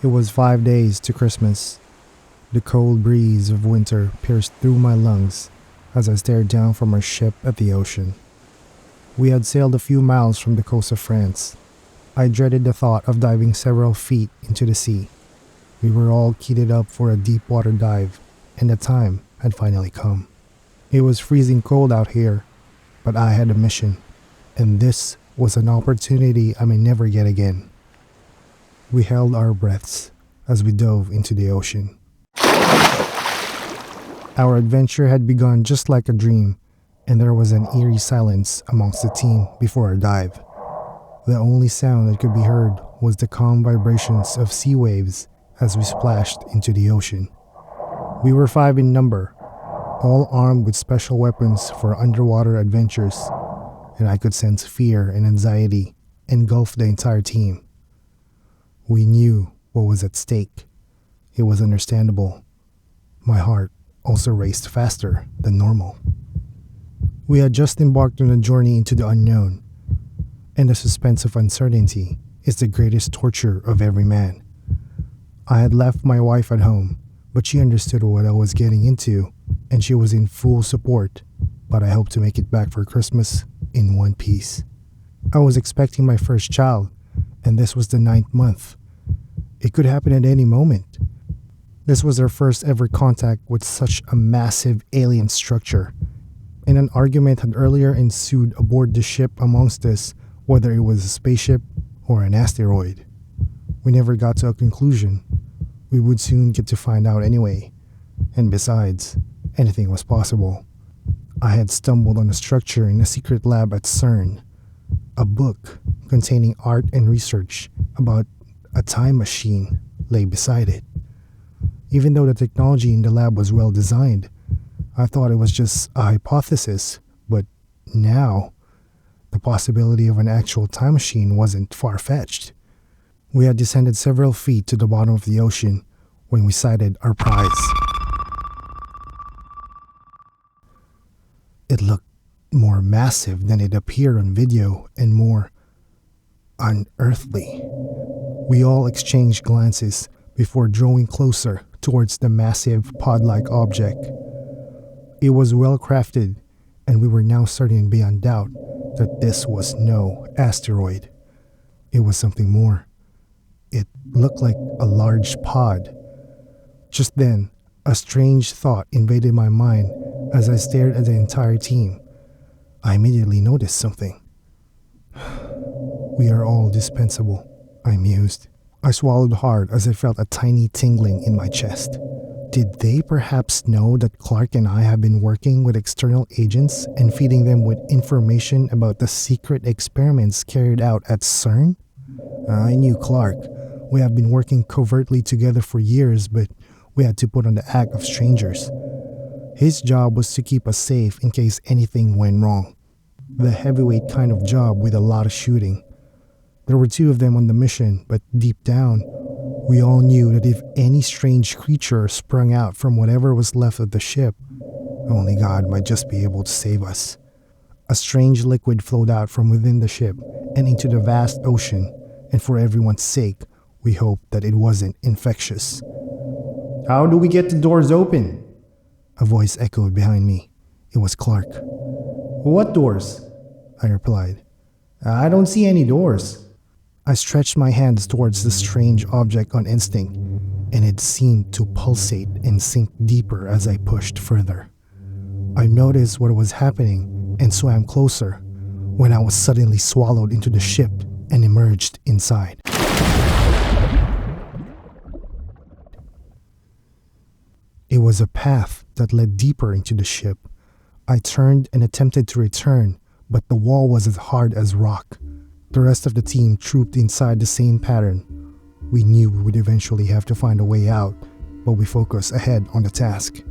It was 5 days to Christmas. The cold breeze of winter pierced through my lungs as I stared down from our ship at the ocean. We had sailed a few miles from the coast of France. I dreaded the thought of diving several feet into the sea. We were all kitted up for a deep water dive, and the time had finally come. It was freezing cold out here, but I had a mission, and this was an opportunity I may never get again. We held our breaths as we dove into the ocean. Our adventure had begun just like a dream, and there was an eerie silence amongst the team before our dive. The only sound that could be heard was the calm vibrations of sea waves as we splashed into the ocean. We were 5 in number, all armed with special weapons for underwater adventures, and I could sense fear and anxiety engulf the entire team. We knew what was at stake. It was understandable. My heart also raced faster than normal. We had just embarked on a journey into the unknown, and the suspense of uncertainty is the greatest torture of every man. I had left my wife at home, but she understood what I was getting into, and she was in full support, but I hoped to make it back for Christmas in one piece. I was expecting my first child, and this was the 9th month. It could happen at any moment. This was our first ever contact with such a massive alien structure, and an argument had earlier ensued aboard the ship amongst us whether it was a spaceship or an asteroid. We never got to a conclusion. We would soon get to find out anyway, and besides, anything was possible. I had stumbled on a structure in a secret lab at CERN, a book containing art and research about a time machine lay beside it. Even though the technology in the lab was well designed, I thought it was just a hypothesis, but now, the possibility of an actual time machine wasn't far-fetched. We had descended several feet to the bottom of the ocean when we sighted our prize. It looked more massive than it appeared on video and more unearthly. We all exchanged glances before drawing closer towards the massive pod-like object. It was well crafted, and we were now certain beyond doubt that this was no asteroid. It was something more. It looked like a large pod. Just then, a strange thought invaded my mind as I stared at the entire team. I immediately noticed something. We are all dispensable, I mused. I swallowed hard as I felt a tiny tingling in my chest. Did they perhaps know that Clark and I have been working with external agents and feeding them with information about the secret experiments carried out at CERN? I knew Clark. We have been working covertly together for years, but we had to put on the act of strangers. His job was to keep us safe in case anything went wrong. The heavyweight kind of job with a lot of shooting. There were 2 of them on the mission, but deep down, we all knew that if any strange creature sprung out from whatever was left of the ship, only God might just be able to save us. A strange liquid flowed out from within the ship and into the vast ocean, and for everyone's sake, we hoped that it wasn't infectious. "How do we get the doors open?" A voice echoed behind me. It was Clark. "What doors?" I replied. "I don't see any doors." I stretched my hands towards the strange object on instinct, and it seemed to pulsate and sink deeper as I pushed further. I noticed what was happening and swam closer when I was suddenly swallowed into the ship and emerged inside. It was a path that led deeper into the ship. I turned and attempted to return, but the wall was as hard as rock. The rest of the team trooped inside the same pattern. We knew we would eventually have to find a way out, but we focused ahead on the task.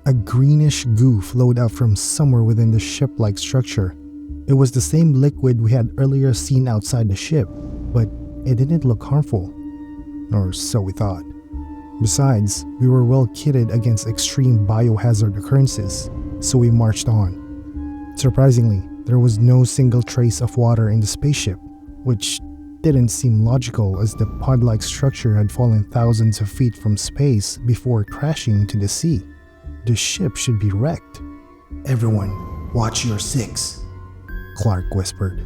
A greenish goo flowed out from somewhere within the ship-like structure. It was the same liquid we had earlier seen outside the ship, but it didn't look harmful. Or so we thought. Besides, we were well kitted against extreme biohazard occurrences, so we marched on. Surprisingly, there was no single trace of water in the spaceship, which didn't seem logical as the pod-like structure had fallen thousands of feet from space before crashing into the sea. The ship should be wrecked. "Everyone, watch your six," Clark whispered.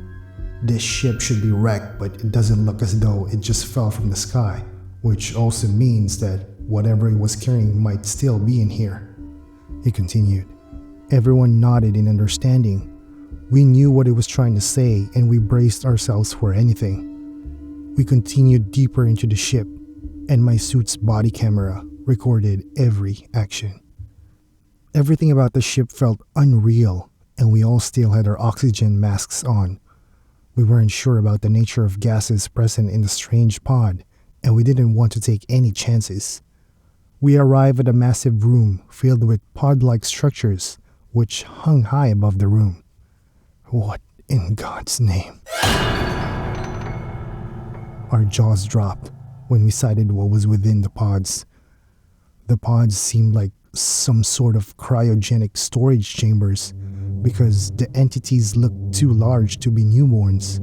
"This ship should be wrecked, but it doesn't look as though it just fell from the sky, which also means that whatever it was carrying might still be in here," he continued. Everyone nodded in understanding. We knew what he was trying to say and we braced ourselves for anything. We continued deeper into the ship, and my suit's body camera recorded every action. Everything about the ship felt unreal, and we all still had our oxygen masks on. We weren't sure about the nature of gases present in the strange pod, and we didn't want to take any chances. We arrived at a massive room filled with pod-like structures which hung high above the room. What in God's name? Our jaws dropped when we sighted what was within the pods. The pods seemed like some sort of cryogenic storage chambers because the entities looked too large to be newborns.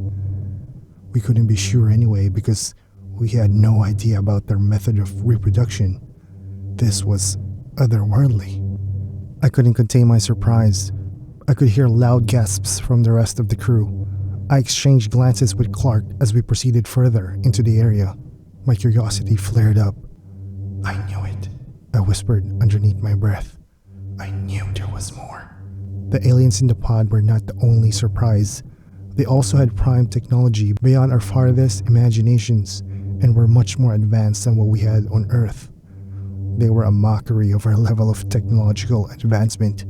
We couldn't be sure anyway because we had no idea about their method of reproduction. This was otherworldly. I couldn't contain my surprise. I could hear loud gasps from the rest of the crew. I exchanged glances with Clark as we proceeded further into the area. My curiosity flared up. "I knew it," I whispered underneath my breath. "I knew there was more." The aliens in the pod were not the only surprise. They also had prime technology beyond our farthest imaginations and were much more advanced than what we had on Earth. They were a mockery of our level of technological advancement.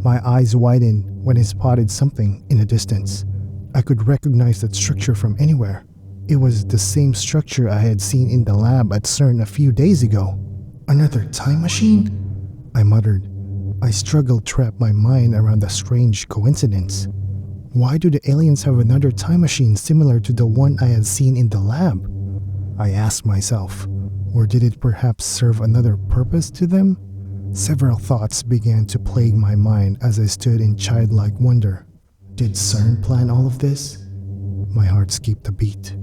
My eyes widened when I spotted something in the distance. I could recognize that structure from anywhere. It was the same structure I had seen in the lab at CERN a few days ago. "Another time machine?" I muttered. I struggled to wrap my mind around the strange coincidence. Why do the aliens have another time machine similar to the one I had seen in the lab? I asked myself. Or did it perhaps serve another purpose to them? Several thoughts began to plague my mind as I stood in childlike wonder. Did CERN plan all of this? My heart skipped a beat.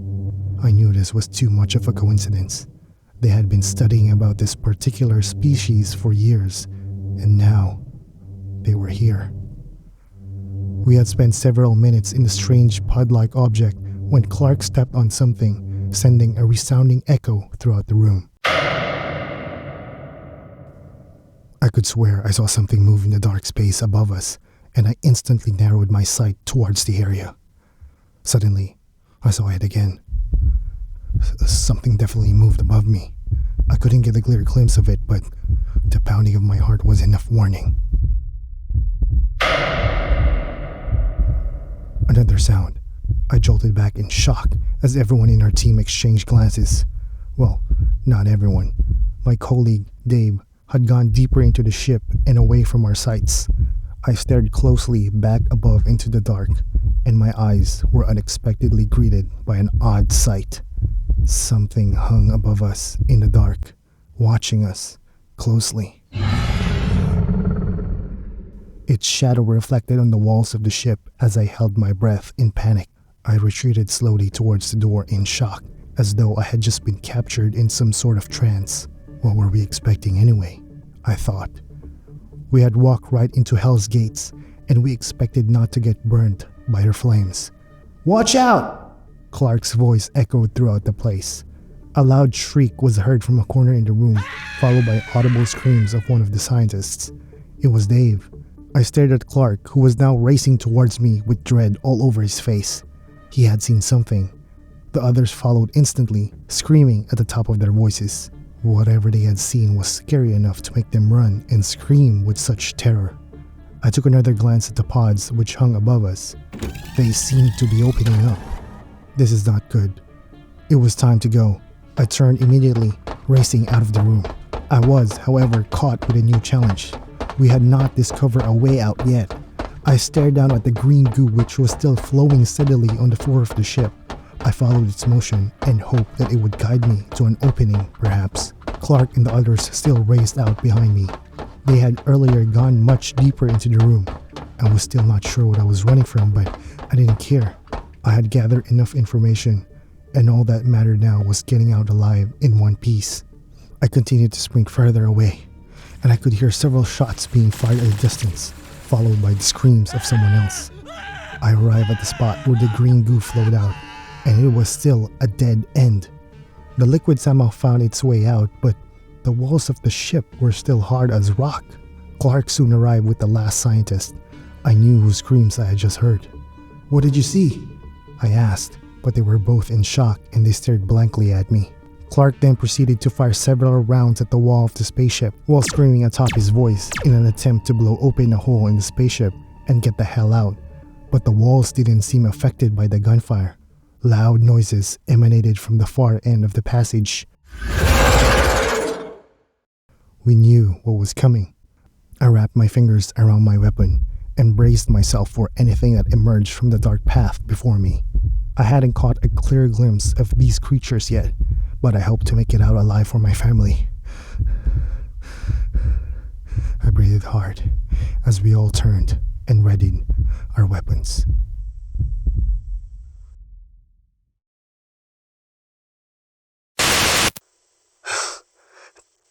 I knew this was too much of a coincidence. They had been studying about this particular species for years, and now they were here. We had spent several minutes in the strange pod-like object when Clark stepped on something, sending a resounding echo throughout the room. I could swear I saw something move in the dark space above us, and I instantly narrowed my sight towards the area. Suddenly, I saw it again. Something definitely moved above me. I couldn't get a clear glimpse of it, but the pounding of my heart was enough warning. Another sound. I jolted back in shock as everyone in our team exchanged glances. Well, not everyone. My colleague, Dave, had gone deeper into the ship and away from our sights. I stared closely back above into the dark, and my eyes were unexpectedly greeted by an odd sight. Something hung above us in the dark, watching us closely. Its shadow reflected on the walls of the ship as I held my breath in panic. I retreated slowly towards the door in shock, as though I had just been captured in some sort of trance. What were we expecting anyway? I thought. We had walked right into Hell's Gates, and we expected not to get burnt by their flames. "Watch out!" Clark's voice echoed throughout the place. A loud shriek was heard from a corner in the room, followed by audible screams of one of the scientists. It was Dave. I stared at Clark, who was now racing towards me with dread all over his face. He had seen something. The others followed instantly, screaming at the top of their voices. Whatever they had seen was scary enough to make them run and scream with such terror. I took another glance at the pods which hung above us. They seemed to be opening up. This is not good. It was time to go. I turned immediately, racing out of the room. I was, however, caught with a new challenge. We had not discovered a way out yet. I stared down at the green goo which was still flowing steadily on the floor of the ship. I followed its motion and hoped that it would guide me to an opening, perhaps. Clark and the others still raced out behind me. They had earlier gone much deeper into the room. I was still not sure what I was running from, but I didn't care. I had gathered enough information, and all that mattered now was getting out alive in one piece. I continued to sprint further away, and I could hear several shots being fired at a distance, followed by the screams of someone else. I arrived at the spot where the green goo flowed out, and it was still a dead end. The liquid somehow found its way out, but the walls of the ship were still hard as rock. Clark soon arrived with the last scientist. I knew whose screams I had just heard. What did you see? I asked, but they were both in shock and they stared blankly at me. Clark then proceeded to fire several rounds at the wall of the spaceship while screaming atop his voice in an attempt to blow open a hole in the spaceship and get the hell out. But the walls didn't seem affected by the gunfire. Loud noises emanated from the far end of the passage. We knew what was coming. I wrapped my fingers around my weapon and braced myself for anything that emerged from the dark path before me. I hadn't caught a clear glimpse of these creatures yet, but I hoped to make it out alive for my family. I breathed hard as we all turned and readied our weapons.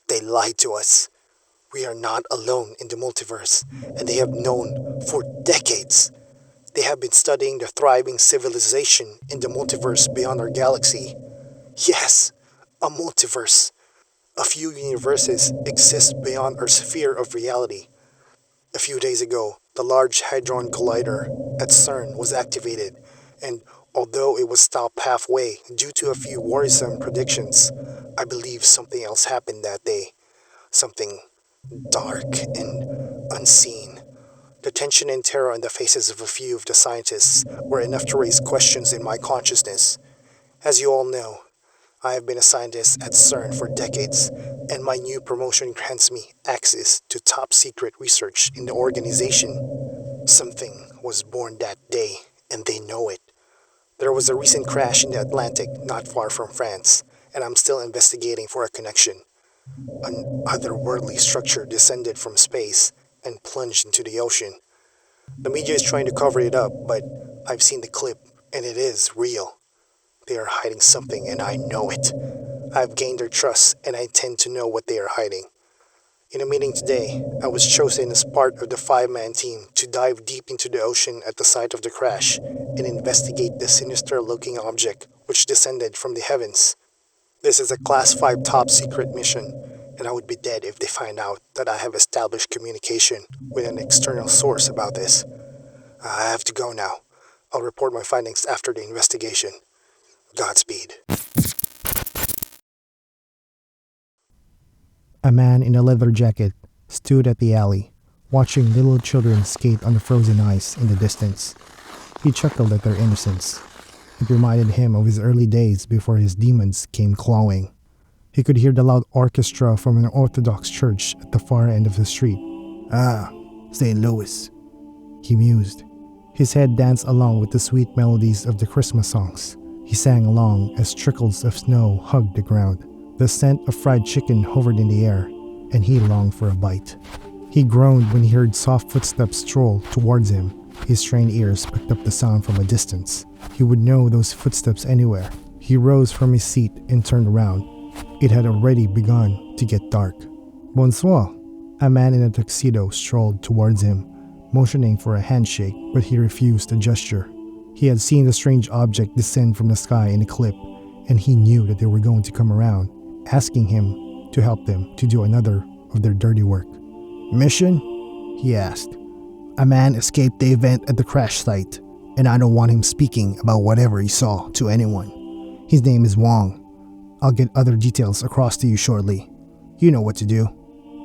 They lied to us. We are not alone in the multiverse, and they have known for decades. They have been studying the thriving civilization in the multiverse beyond our galaxy. Yes, a multiverse. A few universes exist beyond our sphere of reality. A few days ago, the Large Hadron Collider at CERN was activated, and although it was stopped halfway due to a few worrisome predictions, I believe something else happened that day. Something dark and unseen. The tension and terror on the faces of a few of the scientists were enough to raise questions in my consciousness. As you all know, I have been a scientist at CERN for decades, and my new promotion grants me access to top-secret research in the organization. Something was born that day, and they know it. There was a recent crash in the Atlantic not far from France, and I'm still investigating for a connection. An otherworldly structure descended from space and plunged into the ocean. The media is trying to cover it up, but I've seen the clip, and it is real. They are hiding something, and I know it. I've gained their trust, and I intend to know what they are hiding. In a meeting today, I was chosen as part of the 5-man team to dive deep into the ocean at the site of the crash and investigate the sinister-looking object which descended from the heavens. This is a Class 5 top-secret mission, and I would be dead if they find out that I have established communication with an external source about this. I have to go now. I'll report my findings after the investigation. Godspeed. A man in a leather jacket stood at the alley, watching little children skate on the frozen ice in the distance. He chuckled at their innocence. It reminded him of his early days before his demons came clawing. He could hear the loud orchestra from an Orthodox church at the far end of the street. Ah, St. Louis, he mused. His head danced along with the sweet melodies of the Christmas songs. He sang along as trickles of snow hugged the ground. The scent of fried chicken hovered in the air, and he longed for a bite. He groaned when he heard soft footsteps stroll towards him. His trained ears picked up the sound from a distance. He would know those footsteps anywhere. He rose from his seat and turned around. It had already begun to get dark. Bonsoir. A man in a tuxedo strolled towards him, motioning for a handshake, but he refused the gesture. He had seen the strange object descend from the sky in a clip, and he knew that they were going to come around, asking him to help them to do another of their dirty work. Mission? He asked. A man escaped the event at the crash site, and I don't want him speaking about whatever he saw to anyone. His name is Wong. I'll get other details across to you shortly. You know what to do,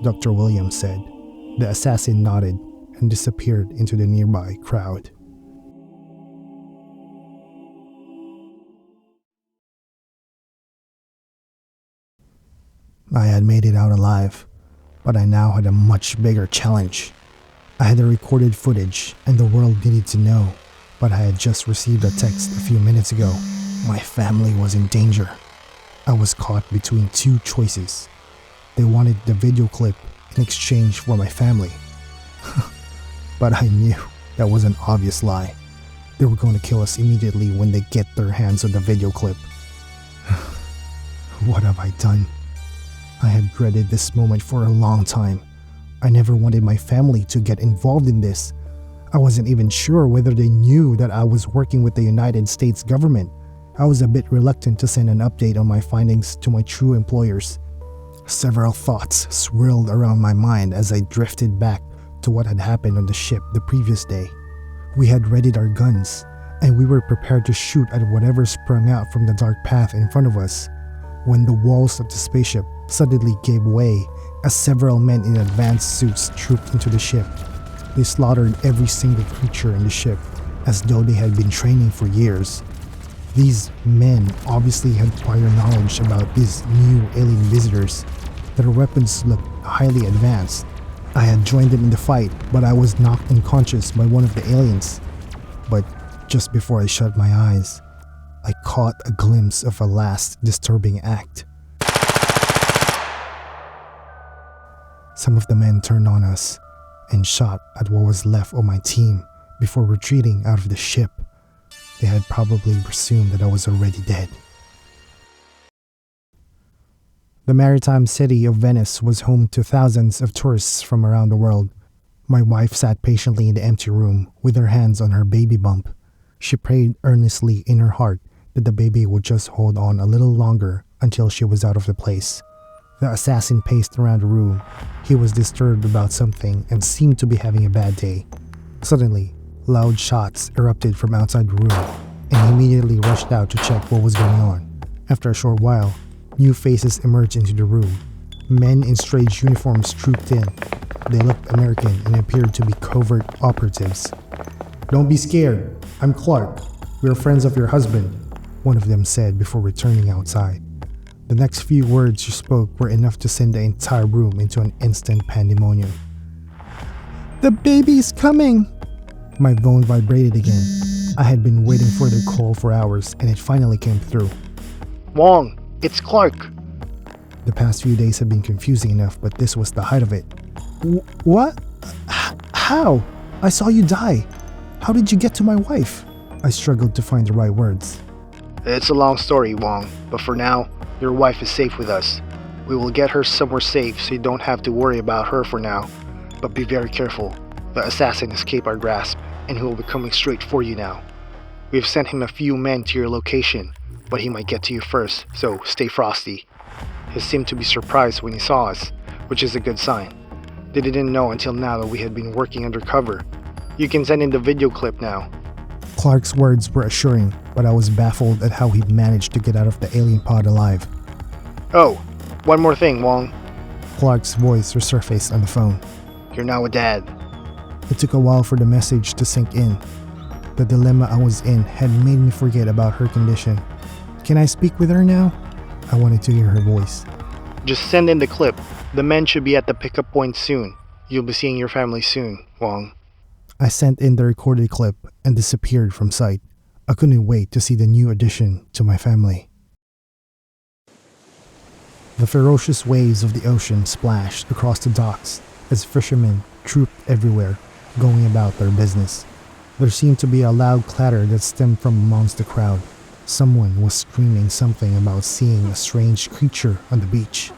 Dr. Williams said. The assassin nodded and disappeared into the nearby crowd. I had made it out alive, but I now had a much bigger challenge. I had the recorded footage and the world needed to know, but I had just received a text a few minutes ago. My family was in danger. I was caught between two choices. They wanted the video clip in exchange for my family. But I knew that was an obvious lie. They were going to kill us immediately when they get their hands on the video clip. What have I done? I had dreaded this moment for a long time. I never wanted my family to get involved in this. I wasn't even sure whether they knew that I was working with the United States government. I was a bit reluctant to send an update on my findings to my true employers. Several thoughts swirled around my mind as I drifted back to what had happened on the ship the previous day. We had readied our guns, and we were prepared to shoot at whatever sprung out from the dark path in front of us, when the walls of the spaceship suddenly gave way as several men in advanced suits trooped into the ship. They slaughtered every single creature in the ship as though they had been training for years. These men obviously had prior knowledge about these new alien visitors. Their weapons looked highly advanced. I had joined them in the fight, but I was knocked unconscious by one of the aliens. But just before I shut my eyes, I caught a glimpse of a last disturbing act. Some of the men turned on us and shot at what was left of my team before retreating out of the ship. They had probably presumed that I was already dead. The maritime city of Venice was home to thousands of tourists from around the world. My wife sat patiently in the empty room with her hands on her baby bump. She prayed earnestly in her heart that the baby would just hold on a little longer until she was out of the place. The assassin paced around the room. He was disturbed about something and seemed to be having a bad day. Suddenly, loud shots erupted from outside the room, and he immediately rushed out to check what was going on. After a short while, new faces emerged into the room. Men in strange uniforms trooped in. They looked American and appeared to be covert operatives. "Don't be scared. I'm Clark. We're friends of your husband," one of them said before returning outside. The next few words she spoke were enough to send the entire room into an instant pandemonium. "The baby's coming!" My phone vibrated again. I had been waiting for their call for hours, and it finally came through. Wong, it's Clark. The past few days had been confusing enough, but this was the height of it. What? How? I saw you die. How did you get to my wife? I struggled to find the right words. It's a long story, Wong, but for now, your wife is safe with us. We will get her somewhere safe so you don't have to worry about her for now. But be very careful. The assassin escaped our grasp, and he will be coming straight for you now. We have sent him a few men to your location, but he might get to you first, so stay frosty. He seemed to be surprised when he saw us, which is a good sign. They didn't know until now that we had been working undercover. You can send in the video clip now. Clark's words were assuring, but I was baffled at how he managed to get out of the alien pod alive. Oh, one more thing, Wong. Clark's voice resurfaced on the phone. You're now a dad. It took a while for the message to sink in. The dilemma I was in had made me forget about her condition. Can I speak with her now? I wanted to hear her voice. Just send in the clip. The men should be at the pickup point soon. You'll be seeing your family soon, Wong. I sent in the recorded clip and disappeared from sight. I couldn't wait to see the new addition to my family. The ferocious waves of the ocean splashed across the docks as fishermen trooped everywhere, going about their business. There seemed to be a loud clatter that stemmed from amongst the crowd. Someone was screaming something about seeing a strange creature on the beach.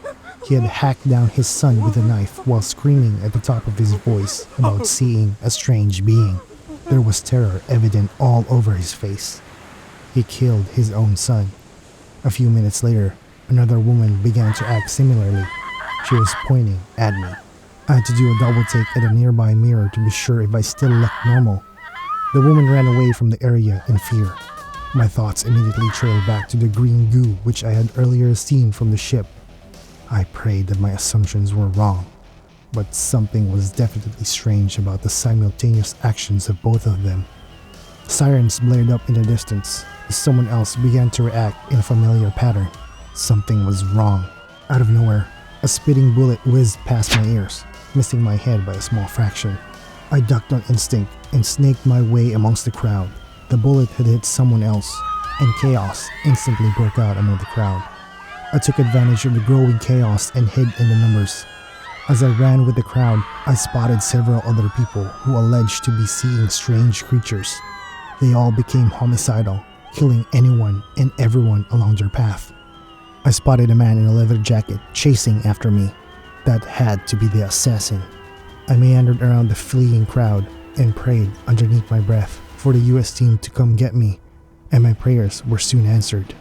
He had hacked down his son with a knife while screaming at the top of his voice about seeing a strange being. There was terror evident all over his face. He killed his own son. A few minutes later, another woman began to act similarly. She was pointing at me. I had to do a double take at a nearby mirror to be sure if I still looked normal. The woman ran away from the area in fear. My thoughts immediately trailed back to the green goo which I had earlier seen from the ship. I prayed that my assumptions were wrong, but something was definitely strange about the simultaneous actions of both of them. Sirens blared up in the distance as someone else began to react in a familiar pattern. Something was wrong. Out of nowhere, a spitting bullet whizzed past my ears, missing my head by a small fraction. I ducked on instinct and snaked my way amongst the crowd. The bullet had hit someone else, and chaos instantly broke out among the crowd. I took advantage of the growing chaos and hid in the numbers. As I ran with the crowd, I spotted several other people who alleged to be seeing strange creatures. They all became homicidal, killing anyone and everyone along their path. I spotted a man in a leather jacket chasing after me. That had to be the assassin. I meandered around the fleeing crowd and prayed underneath my breath for the US team to come get me, and my prayers were soon answered.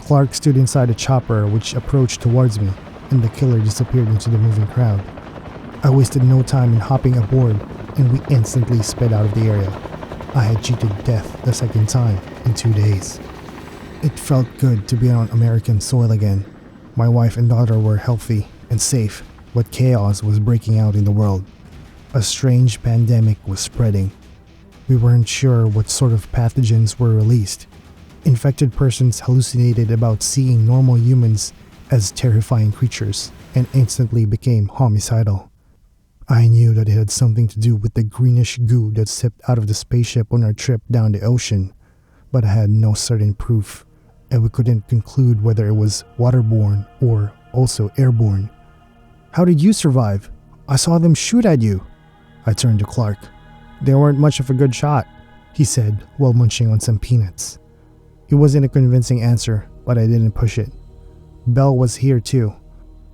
Clark stood inside a chopper which approached towards me, and the killer disappeared into the moving crowd. I wasted no time in hopping aboard, and we instantly sped out of the area. I had cheated death the second time in 2 days. It felt good to be on American soil again. My wife and daughter were healthy and safe, but chaos was breaking out in the world. A strange pandemic was spreading. We weren't sure what sort of pathogens were released. Infected persons hallucinated about seeing normal humans as terrifying creatures and instantly became homicidal. I knew that it had something to do with the greenish goo that seeped out of the spaceship on our trip down the ocean, but I had no certain proof, and we couldn't conclude whether it was waterborne or also airborne. "How did you survive? I saw them shoot at you." I turned to Clark. "They weren't much of a good shot," he said while munching on some peanuts. It wasn't a convincing answer, but I didn't push it. Belle was here too.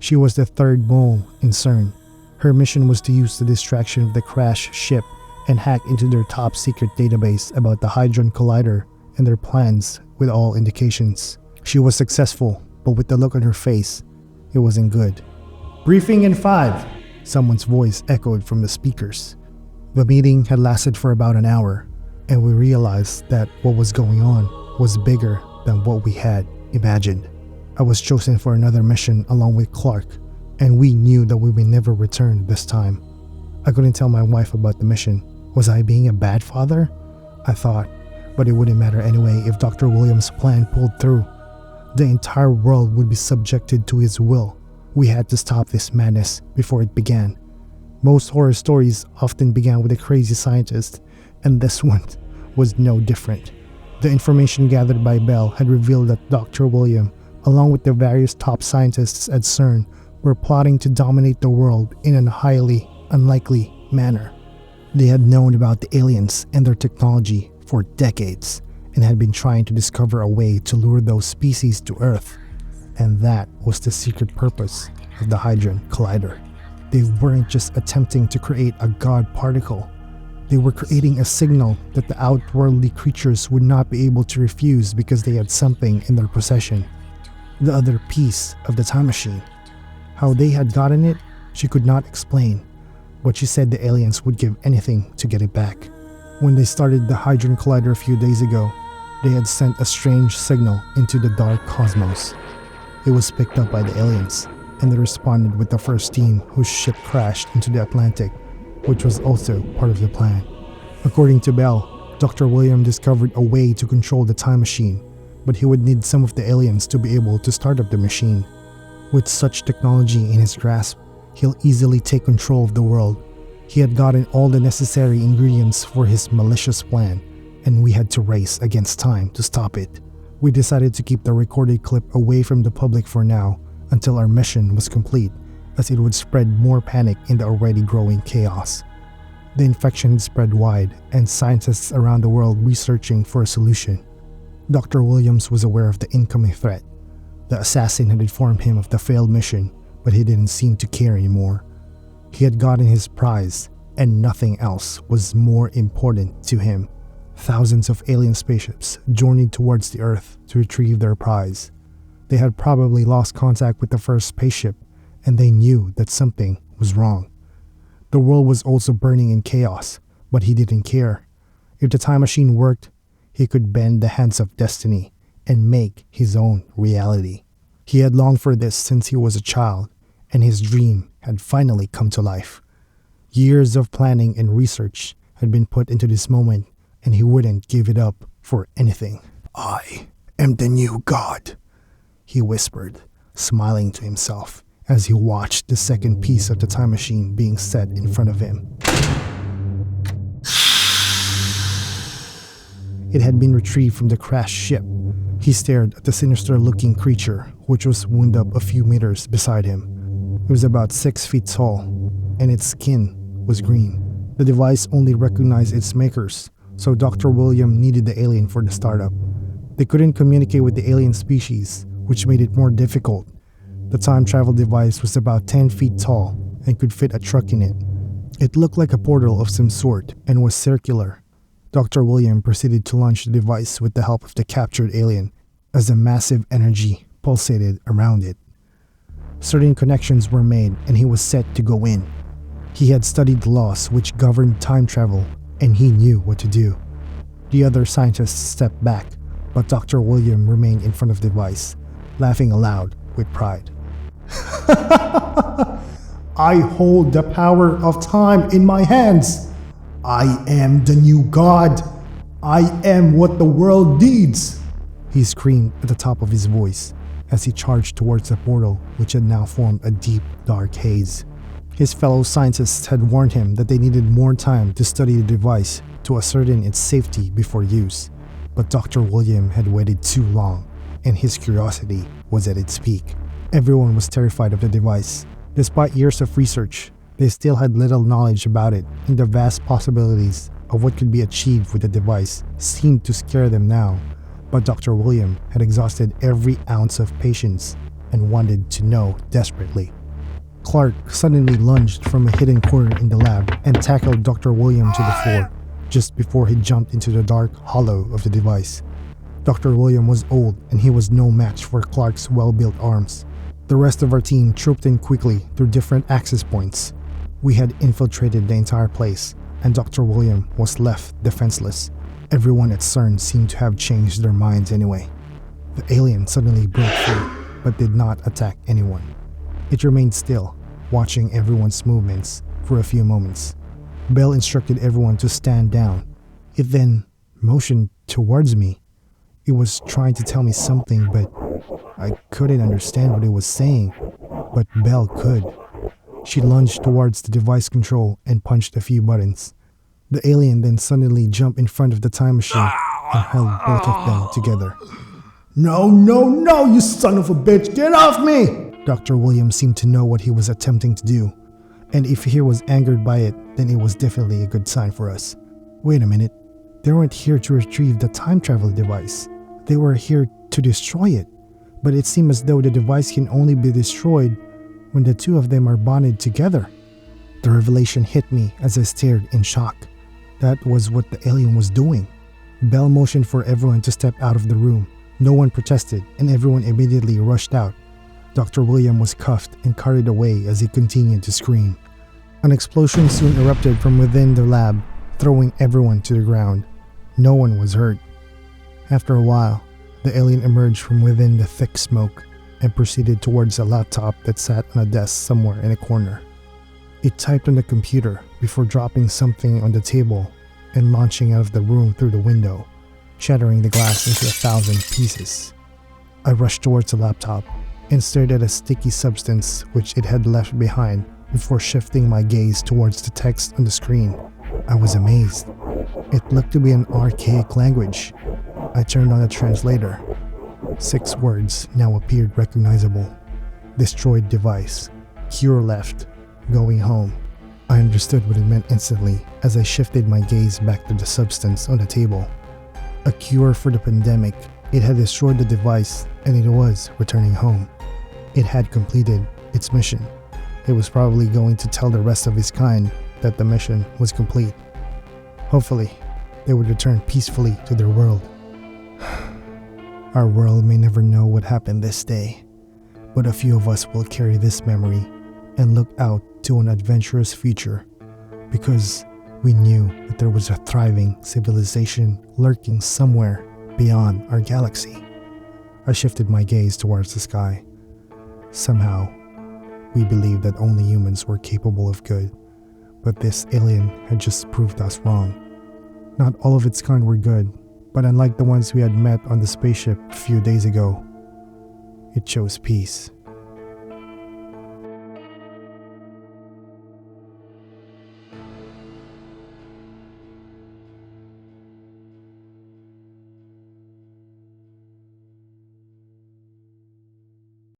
She was the third mole in CERN. Her mission was to use the distraction of the crashed ship and hack into their top secret database about the Hadron Collider and their plans with all indications. She was successful, but with the look on her face, it wasn't good. "Briefing in 5, someone's voice echoed from the speakers. The meeting had lasted for about an hour, and we realized that what was going on was bigger than what we had imagined. I was chosen for another mission along with Clark, and we knew that we would never return this time. I couldn't tell my wife about the mission. Was I being a bad father? I thought, but it wouldn't matter anyway if Dr. Williams' plan pulled through. The entire world would be subjected to his will. We had to stop this madness before it began. Most horror stories often began with a crazy scientist, and this one was no different. The information gathered by Bell had revealed that Dr. William, along with the various top scientists at CERN, were plotting to dominate the world in a highly unlikely manner. They had known about the aliens and their technology for decades and had been trying to discover a way to lure those species to Earth. And that was the secret purpose of the Hadron Collider. They weren't just attempting to create a god particle. They were creating a signal that the outworldly creatures would not be able to refuse because they had something in their possession. The other piece of the time machine. How they had gotten it, she could not explain, but she said the aliens would give anything to get it back. When they started the Hadron Collider a few days ago, they had sent a strange signal into the dark cosmos. It was picked up by the aliens, and they responded with the first team whose ship crashed into the Atlantic, which was also part of the plan. According to Bell, Dr. William discovered a way to control the time machine, but he would need some of the aliens to be able to start up the machine. With such technology in his grasp, he'll easily take control of the world. He had gotten all the necessary ingredients for his malicious plan, and we had to race against time to stop it. We decided to keep the recorded clip away from the public for now until our mission was complete, as it would spread more panic in the already growing chaos. The infection had spread wide, and scientists around the world researching for a solution. Dr. Williams was aware of the incoming threat. The assassin had informed him of the failed mission, but he didn't seem to care anymore. He had gotten his prize, and nothing else was more important to him. Thousands of alien spaceships journeyed towards the Earth to retrieve their prize. They had probably lost contact with the first spaceship, and they knew that something was wrong. The world was also burning in chaos, but he didn't care. If the time machine worked, he could bend the hands of destiny and make his own reality. He had longed for this since he was a child, and his dream had finally come to life. Years of planning and research had been put into this moment, and he wouldn't give it up for anything. "I am the new god," he whispered, smiling to himself as he watched the second piece of the time machine being set in front of him. It had been retrieved from the crashed ship. He stared at the sinister-looking creature, which was wound up a few meters beside him. It was about 6 feet tall, and its skin was green. The device only recognized its makers, so Dr. William needed the alien for the startup. They couldn't communicate with the alien species, which made it more difficult. The time travel device was about 10 feet tall and could fit a truck in it. It looked like a portal of some sort and was circular. Dr. William proceeded to launch the device with the help of the captured alien as a massive energy pulsated around it. Certain connections were made and he was set to go in. He had studied the laws which governed time travel and he knew what to do. The other scientists stepped back, but Dr. William remained in front of the device, laughing aloud with pride. I hold the power of time in my hands. I am the new god. I am what the world needs. He screamed at the top of his voice as he charged towards the portal, which had now formed a deep, dark haze. His fellow scientists had warned him that they needed more time to study the device to ascertain its safety before use, but Dr. William had waited too long, and his curiosity was at its peak. Everyone was terrified of the device. Despite years of research, they still had little knowledge about it, and the vast possibilities of what could be achieved with the device seemed to scare them now. But Dr. William had exhausted every ounce of patience and wanted to know desperately. Clark suddenly lunged from a hidden corner in the lab and tackled Dr. William to the floor, just before he jumped into the dark hollow of the device. Dr. William was old and he was no match for Clark's well-built arms. The rest of our team trooped in quickly through different access points. We had infiltrated the entire place, and Dr. William was left defenseless. Everyone at CERN seemed to have changed their minds anyway. The alien suddenly broke free, but did not attack anyone. It remained still, watching everyone's movements for a few moments. Bell instructed everyone to stand down. It then motioned towards me. It was trying to tell me something, but I couldn't understand what it was saying. But Bell could. She lunged towards the device control and punched a few buttons. The alien then suddenly jumped in front of the time machine and held both of them together. No, no, no, you son of a bitch, get off me! Dr. Williams seemed to know what he was attempting to do, and if he was angered by it, then it was definitely a good sign for us. Wait a minute, they weren't here to retrieve the time travel device. They were here to destroy it, but it seemed as though the device can only be destroyed when the two of them are bonded together. The revelation hit me as I stared in shock. That was what the alien was doing. Bell motioned for everyone to step out of the room. No one protested, and everyone immediately rushed out. Dr. William was cuffed and carried away as he continued to scream. An explosion soon erupted from within the lab, throwing everyone to the ground. No one was hurt. After a while, the alien emerged from within the thick smoke and proceeded towards a laptop that sat on a desk somewhere in a corner. It typed on the computer before dropping something on the table and launching out of the room through the window, shattering the glass into 1,000 pieces. I rushed towards the laptop and stared at a sticky substance which it had left behind before shifting my gaze towards the text on the screen. I was amazed. It looked to be an archaic language. I turned on the translator. 6 words now appeared recognizable. Destroyed device. Cure left. Going home. I understood what it meant instantly as I shifted my gaze back to the substance on the table. A cure for the pandemic. It had destroyed the device and it was returning home. It had completed its mission. It was probably going to tell the rest of its kind that the mission was complete. Hopefully, they would return peacefully to their world. Our world may never know what happened this day, but a few of us will carry this memory and look out to an adventurous future because we knew that there was a thriving civilization lurking somewhere beyond our galaxy. I shifted my gaze towards the sky. Somehow, we believed that only humans were capable of good, but this alien had just proved us wrong. Not all of its kind were good, but unlike the ones we had met on the spaceship a few days ago, it chose peace.